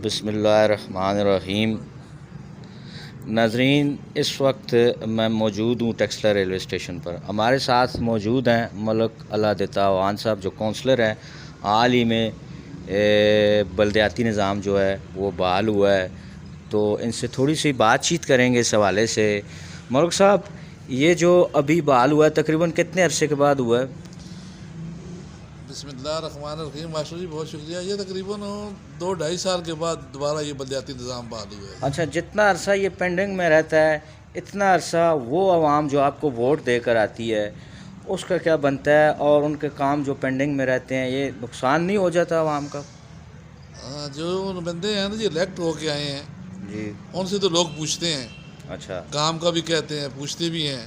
بسم اللہ الرحمن الرحیم۔ ناظرین، اس وقت میں موجود ہوں ٹیکسلا ریلوے اسٹیشن پر۔ ہمارے ساتھ موجود ہیں ملک اللہ دیتا وان صاحب، جو کونسلر ہیں۔ حال ہی میں بلدیاتی نظام جو ہے وہ بحال ہوا ہے، تو ان سے تھوڑی سی بات چیت کریں گے اس حوالے سے۔ ملک صاحب، یہ جو ابھی بحال ہوا ہے تقریباً کتنے عرصے کے بعد ہوا ہے؟ بسم اللہ الرحمن الرحیم۔ ماسٹر جی بہت شکریہ۔ یہ تقریباً 2-2.5 سال کے بعد دوبارہ یہ بلدیاتی نظام بحال ہوا ہے۔ اچھا، جتنا عرصہ یہ پینڈنگ میں رہتا ہے اتنا عرصہ وہ عوام جو آپ کو ووٹ دے کر آتی ہے اس کا کیا بنتا ہے، اور ان کے کام جو پینڈنگ میں رہتے ہیں یہ نقصان نہیں ہو جاتا عوام کا؟ جو بندے ہیں نا جی الیکٹ ہو کے آئے ہیں جی، ان سے تو لوگ پوچھتے ہیں، اچھا، کام کا بھی کہتے ہیں، پوچھتے بھی ہیں،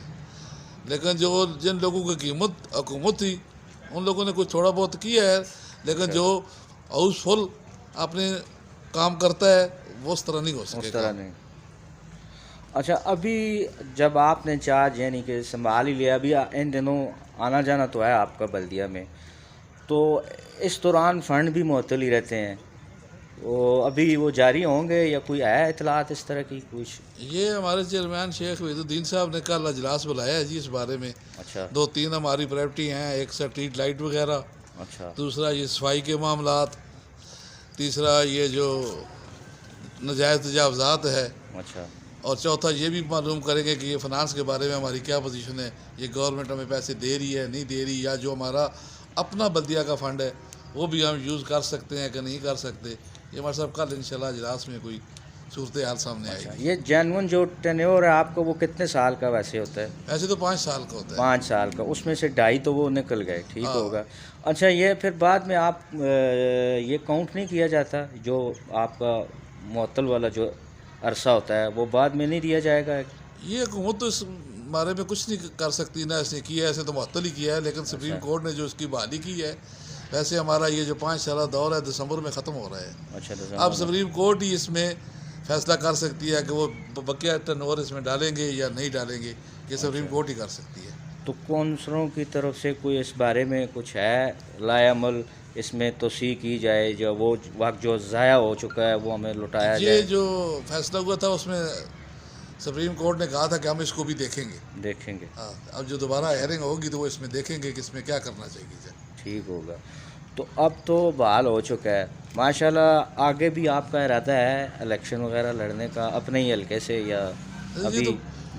لیکن جو جن لوگوں کی حکومت تھی ان لوگوں نے کچھ تھوڑا بہت کیا ہے، لیکن جو ہاؤس فل اپنے کام کرتا ہے وہ اس طرح نہیں ہو سکے۔ اس طرح نہیں۔ اچھا، ابھی جب آپ نے چارج یعنی کہ سنبھال ہی لیا، ابھی ان دنوں آنا جانا تو ہے آپ کا بلدیہ میں، تو اس دوران فنڈ بھی معطل ہی رہتے ہیں، ابھی وہ جاری ہوں گے یا کوئی ہے اطلاعات اس طرح کی کچھ؟ یہ ہمارے چیئرمین شیخ وحید الدین صاحب نے کل اجلاس بلایا ہے جی اس بارے میں۔ اچھا 2-3 ہماری پرائرٹی ہیں، ایک اسٹریٹ لائٹ وغیرہ، اچھا دوسرا یہ صفائی کے معاملات، تیسرا یہ جو نجائز تجاوزات ہے، اچھا اور چوتھا یہ بھی معلوم کریں گے کہ یہ فنانس کے بارے میں ہماری کیا پوزیشن ہے، یہ گورنمنٹ ہمیں پیسے دے رہی ہے نہیں دے رہی، یا جو ہمارا اپنا بلدیہ کا فنڈ ہے وہ بھی ہم یوز کر سکتے ہیں کہ نہیں کر سکتے۔ یہ ہمارے صاحب کل انشاءاللہ اجلاس میں کوئی صورتحال سامنے آئے گی۔ یہ جینون جو ٹینیور ہے آپ کا وہ کتنے سال کا ویسے ہوتا ہے؟ ایسے تو 5 سال کا ہوتا ہے۔ 5 سال کا، اس میں سے 2.5 تو وہ نکل گئے، ٹھیک ہاں۔ ہوگا۔ اچھا، یہ پھر بعد میں آپ یہ کاؤنٹ نہیں کیا جاتا جو آپ کا معطل والا جو عرصہ ہوتا ہے وہ بعد میں نہیں دیا جائے گا؟ یہ حکومت تو اس بارے میں کچھ نہیں کر سکتی، نہ اس نے کیا ہے، ایسے تو معطل ہی کیا ہے، لیکن سپریم کورٹ نے جو اس کی بحالی کی ہے، ویسے ہمارا یہ جو 5 سالہ دور ہے دسمبر میں ختم ہو رہا ہے۔ اچھا، اب سپریم کورٹ ہی اس میں فیصلہ کر سکتی ہے کہ وہ بقیہ ٹرن اوور اس میں ڈالیں گے یا نہیں ڈالیں گے، یہ سپریم کورٹ ہی کر سکتی ہے۔ تو کونسلروں کی طرف سے کوئی اس بارے میں کچھ ہے لائے عمل، اس میں توسیع کی جائے، جو وہ وقت جو ضائع ہو چکا ہے وہ ہمیں لوٹایا یہ جائے؟ جو فیصلہ ہوا تھا اس میں سپریم کورٹ نے کہا تھا کہ ہم اس کو بھی دیکھیں گے۔ دیکھیں گے، ہاں، اب جو دوبارہ ہیئرنگ ہوگی تو وہ اس میں دیکھیں گے کہ اس میں کیا کرنا چاہیے۔ ٹھیک ہوگا۔ تو اب تو بحال ہو چکا ہے ماشاءاللہ، آگے بھی آپ کا ارادہ ہے الیکشن وغیرہ لڑنے کا اپنے ہی حلقے سے، یا ابھی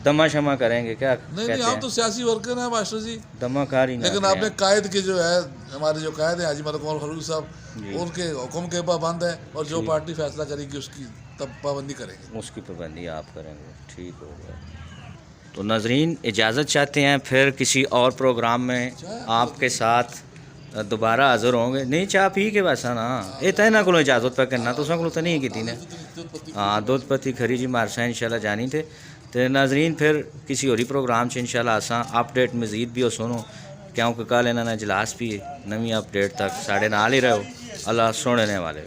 دما شمع کریں گے؟ کیا نہیں، ہم تو سیاسی ورکر ہیں ماسٹر جی، دما کاری نہ لیکن کریں آپ نے آپ۔ قائد کے جو ہے ہمارے جو قائد ہیں حاجی ملک عمر فاروق صاحب، ان کے حکم کے پابند ہیں، اور جو پارٹی فیصلہ کرے گی اس کی تب پابندی کریں گے، اس کی پابندی آپ کریں گے، ٹھیک ہوگا۔ تو ناظرین، اجازت چاہتے ہیں، پھر کسی اور پروگرام میں آپ کے ساتھ دوبارہ حاضر ہوں گے۔ نہیں، چاہ پی کے ویسا نا یہ تو نہ کو اجازت پہ کرنا تو کو تو نہیں کی نے، ہاں دودھ پتی کھری جی مارسا ان شاء اللہ جانی تھے۔ تو ناظرین، پھر کسی اور پروگرام سے ان شاء اللہ آساں اپڈیٹ مزید بھی ہو سنو، کیونکہ کل انہوں نے اجلاس بھی نویں اپڈیٹ تک ساڑھے نال ہی رہو۔ اللہ سونے والے۔